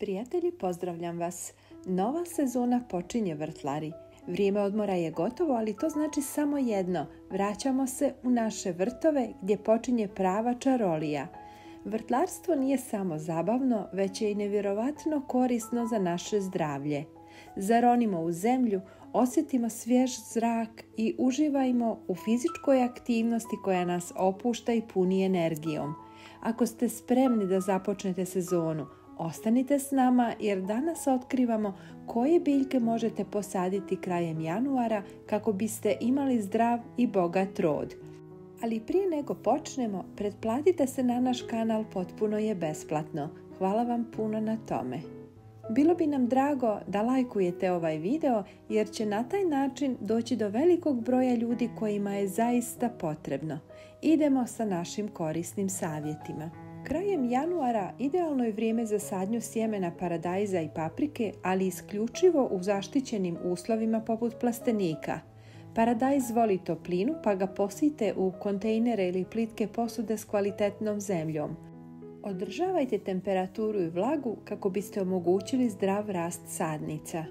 Prijatelji, pozdravljam vas. Nova sezona počinje, vrtlari. Vrijeme odmora je gotovo, ali to znači samo jedno. Vraćamo se u naše vrtove gdje počinje prava čarolija. Vrtlarstvo nije samo zabavno, već je i nevjerovatno korisno za naše zdravlje. Zaronimo u zemlju, osjetimo svjež zrak i uživajmo u fizičkoj aktivnosti koja nas opušta i puni energijom. Ako ste spremni da započnete sezonu, ostanite s nama jer danas otkrivamo koje biljke možete posaditi krajem januara kako biste imali zdrav i bogat rod. Ali prije nego počnemo, pretplatite se na naš kanal, potpuno je besplatno. Hvala vam puno na tome. Bilo bi nam drago da lajkujete ovaj video jer će na taj način doći do velikog broja ljudi kojima je zaista potrebno. Idemo sa našim korisnim savjetima. Krajem januara idealno je vrijeme za sadnju sjemena paradajza i paprike, ali isključivo u zaštićenim uslovima poput plastenika. Paradajz voli toplinu, pa ga posijte u kontejnere ili plitke posude s kvalitetnom zemljom. Održavajte temperaturu i vlagu kako biste omogućili zdrav rast sadnica.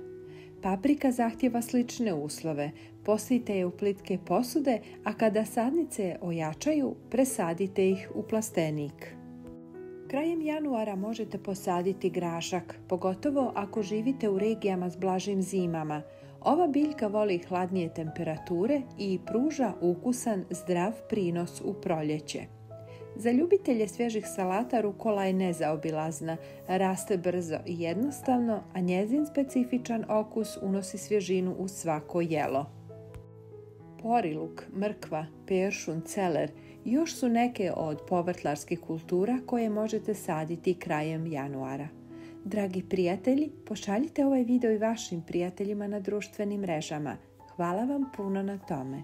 Paprika zahtjeva slične uslove. Posijte je u plitke posude, a kada sadnice ojačaju, presadite ih u plastenik. Krajem januara možete posaditi grašak, pogotovo ako živite u regijama s blažim zimama. Ova biljka voli hladnije temperature i pruža ukusan, zdrav prinos u proljeće. Za ljubitelje svježih salata rukola je nezaobilazna, raste brzo i jednostavno, a njezin specifičan okus unosi svježinu u svako jelo. Poriluk, mrkva, peršun, celer još su neke od povrtlarskih kultura koje možete saditi krajem januara. Dragi prijatelji, pošaljite ovaj video i vašim prijateljima na društvenim mrežama. Hvala vam puno na tome.